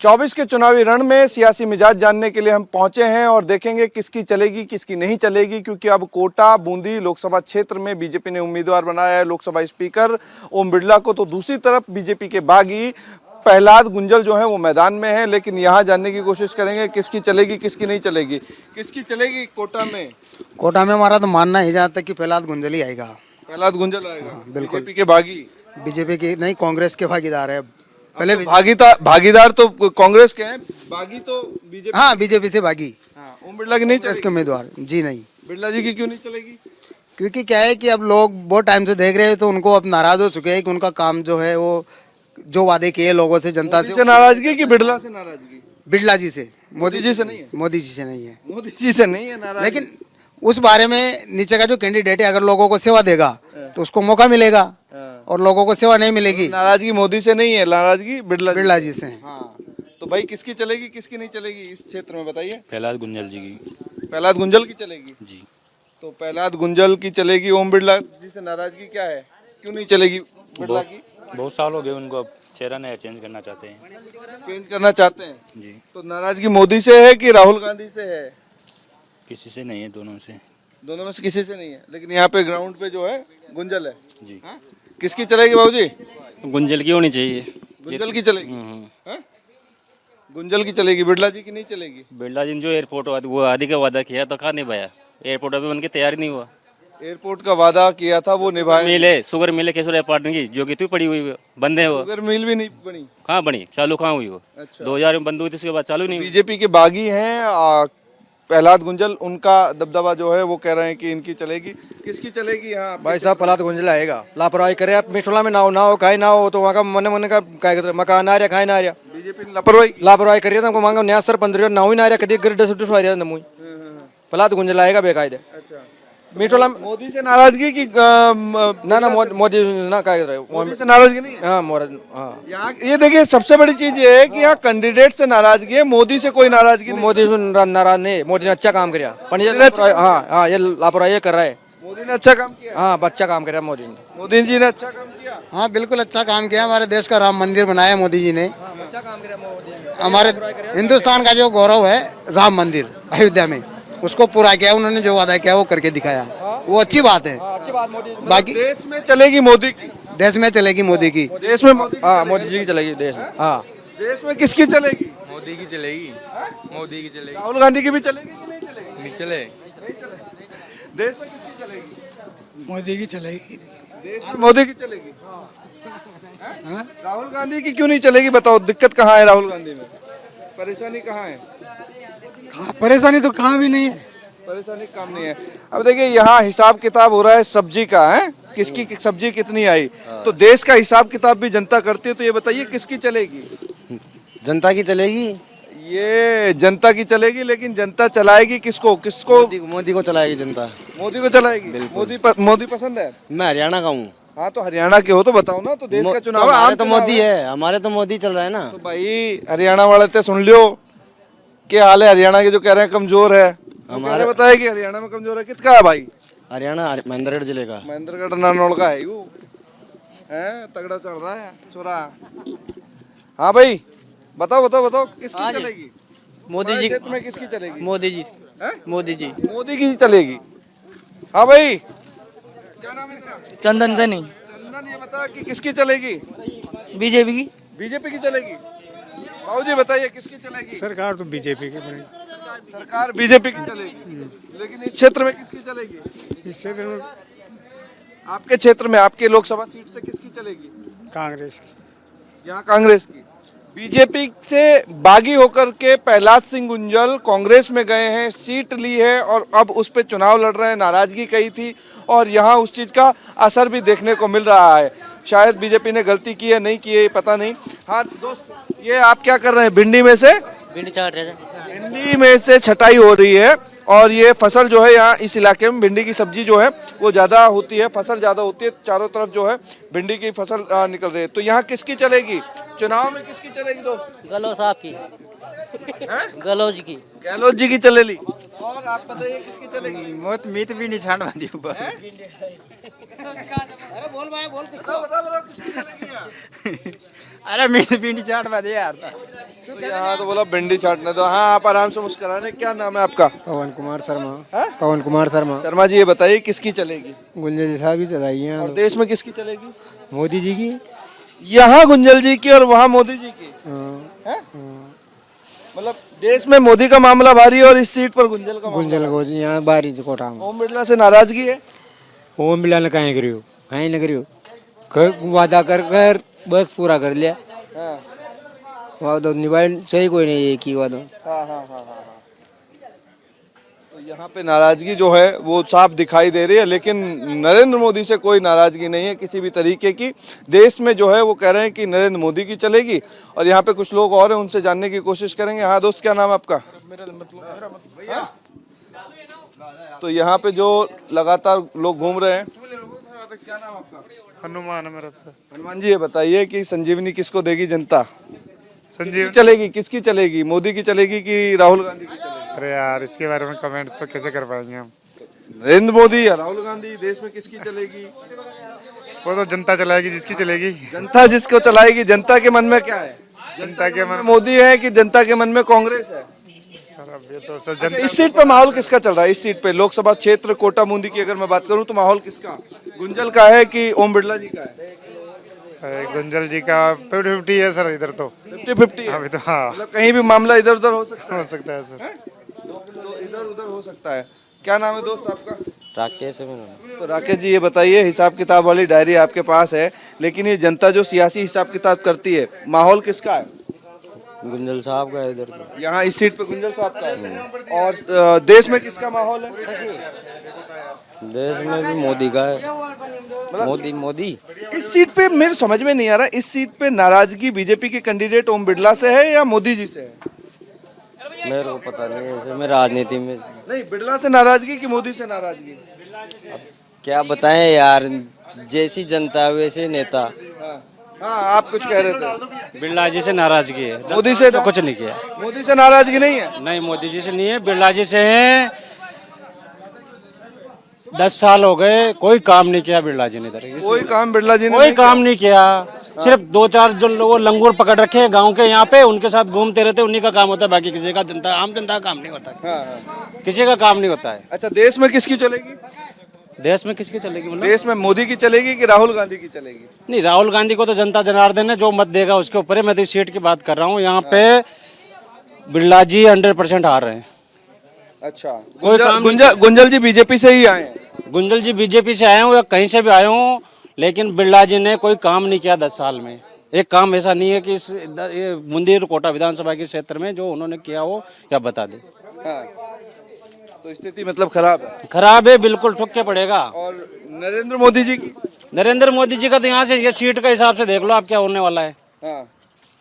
24 के चुनावी रण में सियासी मिजाज जानने के लिए हम पहुंचे हैं और देखेंगे किसकी चलेगी किसकी नहीं चलेगी, क्योंकि अब कोटा बूंदी लोकसभा क्षेत्र में बीजेपी ने उम्मीदवार बनाया है लोकसभा स्पीकर ओम बिरला को, तो दूसरी तरफ बीजेपी के बागी प्रहलाद गुंजल जो है वो मैदान में है। लेकिन यहाँ जानने की कोशिश करेंगे किसकी चलेगी किसकी नहीं चलेगी। किसकी चलेगी कोटा में? कोटा में हमारा तो मानना है जहाँ तक कि प्रहलाद गुंजल ही आएगा। प्रहलाद गुंजल आएगा? बिल्कुल। बीजेपी के बागी? बीजेपी की नहीं, कांग्रेस के भागीदार है। पहले भागीदार तो कांग्रेस के हैं, बागी तो बीजेपी। हाँ, बीजेपी से बागी। हाँ, ओम बिरला की नहीं कांग्रेस चलेगी? के उम्मीदवार जी नहीं। बिरला जी की क्यों नहीं चलेगी? क्योंकि क्या है कि अब लोग बहुत टाइम से देख रहे हैं, तो उनको अब नाराज हो चुके हैं कि उनका काम जो है वो जो वादे किए लोगों से, जनता से नाराजगी कि बिरला से नाराजगी? बिरला जी से। मोदी जी से नहीं है? मोदी जी से नहीं है। मोदी जी से नहीं है नाराज, लेकिन उस बारे में नीचे का जो कैंडिडेट है अगर लोगों को सेवा देगा तो उसको मौका मिलेगा, और लोगों को सेवा नहीं मिलेगी। नाराजगी मोदी से नहीं है, नाराजगी बिरला जी से है। हाँ, तो भाई किसकी चलेगी किसकी नहीं चलेगी इस क्षेत्र में बताइए। प्रहलाद गुंजल जी की। प्रहलाद गुंजल की चलेगी जी। तो प्रहलाद गुंजल की चलेगी। ओम बिरला जी से नाराजगी क्या है, क्यों नहीं चलेगी बिरला की? बहुत साल हो गए उनको, अब चेहरा नया चेंज करना चाहते हैं। चेंज करना चाहते हैं जी। तो नाराजगी मोदी से है कि राहुल गांधी से है? किसी से नहीं है, दोनों से। दोनों में से किसी से नहीं है, लेकिन यहाँ पे ग्राउंड पे जो है गुंजल है। जी। हाँ? किसकी चलेगी बाबूजी? गुंजल की होनी चाहिए। गुंजल की चलेगी? हाँ? गुंजल की चलेगी, बिरला जी की नहीं चलेगी? बिरला जी ने जो एयरपोर्ट वो आदि का वादा किया तो कहाँ निभाया? एयरपोर्ट अभी उनकी तैयारी नहीं हुआ। एयरपोर्ट का वादा किया था वो निभाया। मिले शुगर मिले केसर अपार्टमेंट की जो कि तू पड़ी हुई बंद है, वो शुगर मिल भी नहीं बनी। कहाँ बनी? चालू कहाँ हुई वो? अच्छा। 2000 में बंद हुई थी, उसके बाद चालू नहीं हुई। बीजेपी के बागी हैं प्रहलाद गुंजल, उनका दबदबा जो है वो कह रहे हैं कि इनकी चलेगी। किसकी चलेगी? हाँ भाई साहब, प्रहलाद गुंजल आएगा। लापरवाही करे आप, मिठोला में ना हो खाए ना हो, तो वहाँ का मन का क्या मकान आ रहा खाए ना आ रहा। बीजेपी ने लापरवाही कर रही है, हमको मांगा न्याय सर 15 ना ही ना आ रहा, कभी गड्ढे सुट्टू आ रहा नमूई। प्रहलाद गुंजल आएगा बेकायदे। अच्छा, मिठोला मोदी से नाराजगी की ना मोदी ना क्या मोदी से नाराजगी नहीं है। हाँ, यहाँ ये देखिए सबसे बड़ी चीज ये है कि यहाँ कैंडिडेट से नाराजगी है, मोदी से कोई नाराजगी नहीं। मोदी से नाराज नहीं, मोदी ने अच्छा काम किया। हाँ, ये लापरवाही कर रहा है। मोदी ने अच्छा काम किया। हाँ, अच्छा काम किया मोदी ने। मोदी जी ने अच्छा काम किया। हाँ, बिल्कुल अच्छा काम किया। हमारे देश का राम मंदिर बनाया मोदी जी ने। अच्छा काम किया मोदी ने। हमारे हिंदुस्तान का जो गौरव है राम मंदिर अयोध्या में, उसको पूरा किया उन्होंने। जो वादा किया वो करके दिखाया, वो अच्छी बात है। अच्छी बात मोदी। बाकी देश में चलेगी मोदी की? देश में चलेगी मोदी की। देश में मोदी? हाँ, मोदी जी की चलेगी देश में। हाँ, देश में किसकी चलेगी? मोदी की चलेगी। मोदी की चलेगी। राहुल गांधी की भी चलेगी कि नहीं चलेगी? नहीं चले। देश में किसकी चलेगी? मोदी की चलेगी। देश में मोदी की चलेगी। हाँ? राहुल गांधी की क्यों नहीं चलेगी बताओ, दिक्कत कहाँ है राहुल गांधी में? परेशानी कहाँ है? परेशानी तो कहाँ भी नहीं है। परेशानी काम नहीं है। अब देखिए यहाँ हिसाब किताब हो रहा है सब्जी का, है किसकी सब्जी कितनी आई, तो देश का हिसाब किताब भी जनता करती है। तो ये बताइए किसकी चलेगी? जनता की चलेगी। ये जनता की चलेगी, लेकिन जनता चलाएगी किसको? मोदी को चलाएगी जनता। मोदी को चलाएगी। मोदी पसंद है? मैं हरियाणा का हूँ। हाँ, तो हरियाणा के हो तो बताओ ना। तो देश का चुनाव है, हमारे तो मोदी है, हमारे तो मोदी चल रहा है ना। तो भाई हरियाणा वाले तो सुन लियो क्या हाल है हरियाणा के, जो कह रहे हैं कमजोर है। हमारे बताया कि हरियाणा में कमजोर है। किसका है भाई? हरियाणा महेंद्रगढ़ जिले का। महेंद्रगढ़ नानौल का है यू है, तगड़ा चल रहा है छोरा। हाँ भाई बताओ किसकी चलेगी? मोदी जी क्षेत्र में किसकी चलेगी? मोदी जी हैं? मोदी जी मोदी की चलेगी। हाँ भाई, क्या नाम है तेरा? चंदन सैनी। चंदन, ये बता कि किसकी चलेगी? बीजेपी की। बीजेपी की चलेगी। बाबूजी बताइए किसकी चलेगी? सरकार तो बीजेपी की बनेगी। सरकार बीजेपी की चलेगी, लेकिन इस क्षेत्र में किसकी चलेगी? इस क्षेत्र में आपके क्षेत्र में, आपके लोकसभा सीट से किसकी चलेगी? कांग्रेस की। यहाँ कांग्रेस की। बीजेपी से बागी होकर के प्रहलाद सिंह गुंजल कांग्रेस में गए हैं, सीट ली है और अब उस पे चुनाव लड़ रहे हैं। नाराजगी कही थी और यहाँ उस चीज का असर भी देखने को मिल रहा है। शायद बीजेपी ने गलती की है, नहीं की है, पता नहीं। हाँ दोस्त, ये आप क्या कर रहे हैं? भिंडी में से भिंडी चाट रहे थे। भिंडी में से छटाई हो रही है और ये फसल जो है यहाँ इस इलाके में भिंडी की सब्जी जो है वो ज़्यादा होती है, फसल ज़्यादा होती है, चारों तरफ जो है भिंडी की फसल निकल रही है। तो यहाँ किसकी चलेगी चुनाव में? किसकी चलेगी दोस्त? गहलोत साहब की। गहलोत जी की। गहलोत जी की चलेगी। और आप बताइए किसकी चलेगी? मौत मीत भी नहीं छांड बांधी ऊपर। अरे बोल भाई बोल कुछ तो। बताओ किसकी चलेगी यहाँ? अरे मीत भी नहीं छांड बांधी यार। तो यहाँ तो बोला भिंडी चाटने दो। हाँ, आप आराम से मुस्कुराने। क्या नाम है आपका? पवन कुमार शर्मा। पवन कुमार शर्मा। शर्मा जी, ये बताइए किसकी चलेगी गुंजन जी साहब ही चलाइए और देश में किसकी चलेगी? मोदी जी की। यहाँ गुंजल जी की और वहाँ मोदी जी की। हैं? मतलब देश में मोदी का मामला भारी है और इस सीट पर गुंजल का मामला। गुंजन को यहाँ बारिश कोटा में। ओम बिरला से नाराजगी है। ओम बिरला ने कहीं करियो, कहीं न करियो। वादा कर कर बस पूरा कर लिया। हाँ वादा निभाए सही कोई नहीं, एक ही वादा। हाँ। तो यहाँ पे नाराजगी जो है वो साफ दिखाई दे रही है, लेकिन नरेंद्र मोदी से कोई नाराजगी नहीं है किसी भी तरीके की। देश में जो है वो कह रहे हैं कि नरेंद्र मोदी की चलेगी। और यहाँ पे कुछ लोग और हैं, उनसे जानने की कोशिश करेंगे। हाँ दोस्त, क्या नाम है आपका? हाँ? तो यहाँ पे जो लगातार लोग घूम रहे हैं। क्या नाम आपका? हनुमान है मेरा सर। हनुमान जी, ये बताइए कि संजीवनी किसको देगी जनता? संजीव किसकी चलेगी? मोदी की चलेगी कि राहुल गांधी की चलेगी? अरे यार इसके बारे में कमेंट्स तो कैसे कर पाएंगे हम। नरेंद्र मोदी या राहुल गांधी? देश में किसकी चलेगी? वो तो जनता चलाएगी जिसकी चलेगी। जनता जिसको चलाएगी। जनता के मन में क्या है? जनता के मन मोदी है कि जनता के मन में कांग्रेस है? अब ये तो सर अच्छा, इस सीट पे माहौल किसका चल रहा है? इस सीट पे लोकसभा क्षेत्र कोटा बूंदी की अगर मैं बात करूं तो माहौल किसका? गुंजल का है कि ओम बिरला जी का है? गुंजल जी का 50-50 है सर। इधर तो 50-50 है। अभी तो हाँ मतलब कहीं भी मामला इधर उधर हो सकता हो सकता है सर। है, तो इधर उधर हो सकता है। क्या नाम है दोस्त आपका? राकेश है मेरा। तो राकेश जी, ये बताइए, हिसाब किताब वाली डायरी आपके पास है, लेकिन ये जनता जो सियासी हिसाब किताब करती है, माहौल किसका है? गुंजल साहब का इधर तो। यहाँ इस सीट पे गुंजल साहब का है। और देश में किसका माहौल है? देश में भी मोदी का है। मोदी इस सीट पे मेरे समझ में नहीं आ रहा, इस सीट पे नाराजगी बीजेपी के कैंडिडेट ओम बिरला से है या मोदी जी से है? मेरे को पता नहीं है, ऐसे मैं राजनीति में नहीं, बिरला से नाराजगी कि मोदी से नाराजगी? क्या बताएं यार, जैसी जनता वैसे नेता। हाँ, आप कुछ कह रहे थे। बिरला जी से नाराजगी है। मोदी से तो कुछ नहीं किया। मोदी से नाराजगी नहीं है? नहीं, मोदी जी से नहीं है, बिरला जी से है। 10 साल हो गए, कोई काम नहीं किया बिरला जी ने इधर। कोई काम बिरला जी ने कोई नहीं काम नहीं किया। सिर्फ 2-4 जो लोग लंगूर पकड़ रखे हैं गांव के, यहाँ पे उनके साथ घूमते रहते, उन्हीं का काम होता है। बाकी किसी का जनता, आम जनता का काम नहीं होता। हाँ। किसी का काम नहीं होता है। अच्छा, देश में किसकी चलेगी? देश में किसकी चलेगी मतलब? देश में मोदी की चलेगी कि राहुल गांधी की चलेगी? नहीं, राहुल गांधी को तो जनता जनार्दन है, जो मत देगा उसके ऊपर है। मैं तो इस सीट की बात कर रहा हूँ। यहाँ पे बिरला जी 100% हार रहे हैं। अच्छा, कोई काम गुंजल जी बीजेपी से ही आए हैं? गुंजल जी बीजेपी से आए हूँ या कहीं से भी आए हूँ, लेकिन बिरला जी ने कोई काम नहीं किया 10 साल में। एक काम ऐसा नहीं है कि ये मुंदीर कोटा विधानसभा के क्षेत्र में जो उन्होंने किया हो या बता दे। हाँ। तो स्थिति मतलब खराब है? खराब है, बिल्कुल ठुक के पड़ेगा। और नरेंद्र मोदी जी की? नरेंद्र मोदी जी का तो यहाँ से ये सीट का हिसाब से देख लो आप क्या होने वाला है। हाँ।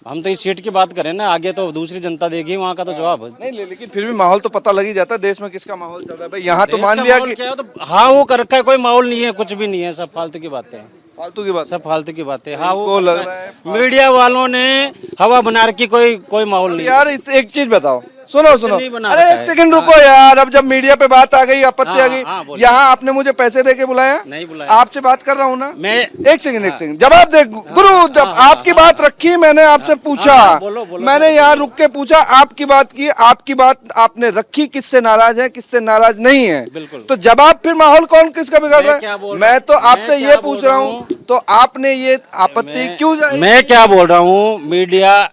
हम तो इस सीट की बात करें ना, आगे तो दूसरी जनता देगी वहाँ का तो जवाब। नहीं, लेकिन फिर भी माहौल तो पता लग ही जाता है देश में किसका माहौल चल रहा है। भाई यहाँ तो मान लिया कि क्या है, तो हाँ वो कर रखा है, कोई माहौल नहीं है, कुछ भी नहीं है, सब फालतू की बातें हैं। फालतू की बात। सब फालतू की बातें। हाँ, इनको वो लग रहा है मीडिया वालों ने हवा बना रखी, कोई माहौल नहीं। यार एक चीज बताओ, सुनो नहीं बना अरे रखा एक है। सेकंड रुको यार। अब जब मीडिया पे बात आ गई, आपत्ति आ हाँ, हाँ, गई, बोलिए। यहाँ आपने मुझे पैसे दे के बुलाया? नहीं बुलाया। आपसे बात कर रहा हूँ ना मैं एक सेकंड जवाब दे गुरु। जब आपकी बात रखी, मैंने आपसे पूछा, बोलो, मैंने यहाँ रुक के पूछा, आपकी बात की, आपकी बात आपने रखी, किससे नाराज है किससे नाराज नहीं है। बिल्कुल। तो जवाब फिर माहौल कौन किसका बिगड़ रहा क्या है? बोल मैं तो मैं आपसे क्या ये बोल पूछ रहा रहा हूँ, तो आपने ये आपत्ति क्यों जाहिर मैं की? क्या बोल रहा हूँ, मीडिया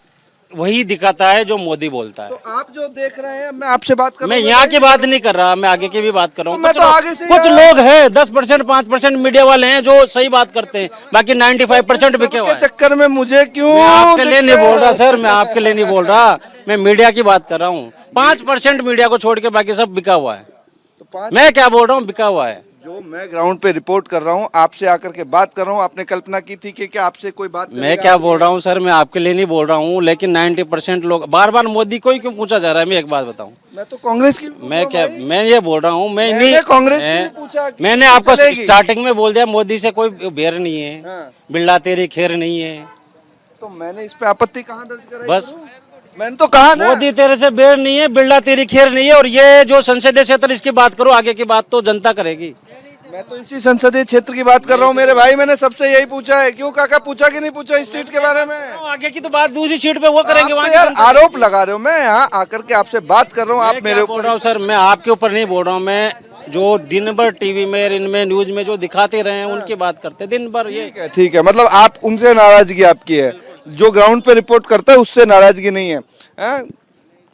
वही दिखाता है जो मोदी बोलता है। तो आप जो देख रहे हैं, मैं आपसे बात कर रहा मैं हूं, यहाँ की बात नहीं कर रहा, मैं आगे की भी बात कर रहा हूँ। तो मैं तो आगे से कुछ यार- लोग हैं 10% 5% मीडिया वाले हैं जो सही बात करते हैं, बाकी 95% बिके हुआ के है। चक्कर में मुझे क्यों? मैं आपके लिए नहीं दिख बोल रहा है? सर, मैं आपके लिए नहीं बोल रहा, मैं मीडिया की बात कर रहा हूँ। 5% मीडिया को छोड़ के बाकी सब बिका हुआ है। तो 5 मैं क्या बोल रहा हूँ, बिका हुआ है। जो मैं ग्राउंड पे रिपोर्ट कर रहा हूँ, आपसे आकर के बात कर रहा हूँ, आपने कल्पना की थी कि क्या आपसे कोई बात मैं करेगा? क्या बोल रहा हूँ सर, मैं आपके लिए नहीं बोल रहा हूँ, लेकिन 90% लोग बार बार मोदी को ही क्यों पूछा जा रहा है। मैं एक बात बताऊँ, मैं तो कांग्रेस की पूछ मैं रहा हूँ क्या भाई। मैं ये बोल रहा हूँ, मैं मैंने नहीं कांग्रेस की भी पूछा कि मैंने किसकी आपको चलेगी? स्टार्टिंग में बोल दिया मोदी से कोई बेर नहीं है, हाँ। बिरला तेरी खैर नहीं है। तो मैंने इस पे आपत्ति कहाँ दर्ज कराई? बस। गुरु? मैंने तो कहा ना, मोदी तेरे से बेर नहीं है, बिरला तेरी खैर नहीं है। और ये जो संसदीय क्षेत्र इसकी बात करो, आगे की बात तो जनता करेगी। मैं तो इसी संसदीय क्षेत्र की बात कर रहा हूँ मेरे भाई, मैंने सबसे यही पूछा है। क्यों काका, पूछा कि नहीं पूछा इस सीट के बारे में? आगे की तो बात दूसरी सीट पे वो करेंगे। आप वहाँ तो की यार जनता आरोप लगा रहे हो, मैं यहाँ आकर के आपसे बात कर रहा हूँ, आप मेरे क्या बोल रहा हूँ सर, मैं आपके ऊपर नहीं बोल रहा हूँ। मैं जो दिन भर टीवी में, इनमें न्यूज में जो दिखाते रहे हैं उनकी बात करते हैं दिन भर। ये ठीक है, मतलब आप उनसे नाराजगी आपकी है, जो ग्राउंड पे रिपोर्ट करता है उससे नाराजगी नहीं है, हैं?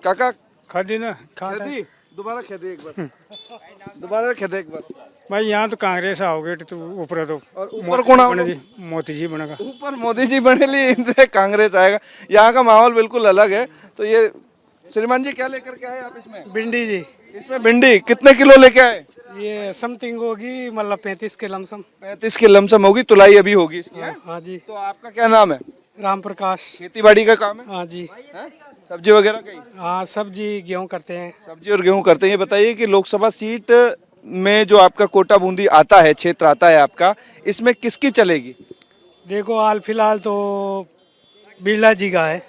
काका खादी ना खेदी, दोबारा खेदे एक बार, दोबारा खेदे एक बार। भाई यहाँ तो कांग्रेस आओगे तो ऊपर तो और ऊपर कौन आओगे? जी मोदी जी बनेगा। ऊपर मोदी जी बने लिए, इनसे कांग्रेस आएगा। यहाँ का माहौल बिल्कुल अलग है। तो ये श्रीमान जी क्या लेकर के आए आप इसमें? भिंडी जी इसमें भिंडी कितने किलो लेके आए? ये समथिंग होगी मतलब 35 के लमसम। 35 की लमसम होगी, तुलाई अभी होगी इसकी, हैं? हाँ जी। तो आपका क्या नाम है? राम प्रकाश। खेती बाड़ी का काम है? हाँ जी। हैं? सब्जी वगैरह का ही? हाँ सब्जी गेहूँ करते हैं। सब्जी और गेहूं करते हैं। ये बताइए कि लोकसभा सीट में जो आपका कोटा बूंदी आता है, क्षेत्र आता है आपका, इसमें किसकी चलेगी? देखो हाल फिलहाल तो बिरला जी का है।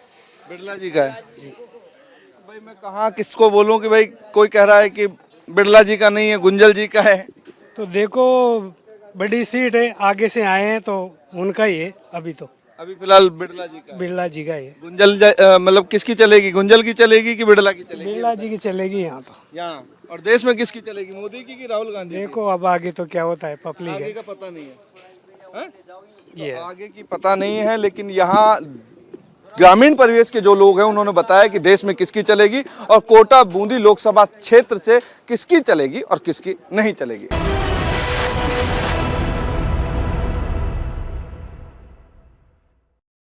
बिरला जी का है जी। भाई मैं कहाँ किसको बोलूं कि भाई, कोई कह रहा है कि बिरला जी का नहीं है, गुंजल जी का है। तो देखो बड़ी सीट है, आगे से आए हैं तो उनका ही है। अभी फिलहाल बिरला जी का। बिरला जी का ही है। मतलब किसकी चलेगी, गुंजल की चलेगी कि बिरला की चलेगी? बिरला जी की चलेगी यहाँ तो। यहाँ। और देश में किसकी चलेगी, मोदी की कि राहुल गांधी की? देखो अब आगे तो क्या होता है, पब्लिक आगे है का पता नहीं है, हैं? ये। आगे की पता नहीं है, लेकिन यहाँ ग्रामीण परिवेश के जो लोग हैं उन्होंने बताया कि देश में किसकी चलेगी और कोटा बूंदी लोकसभा क्षेत्र से किसकी चलेगी और किसकी नहीं चलेगी।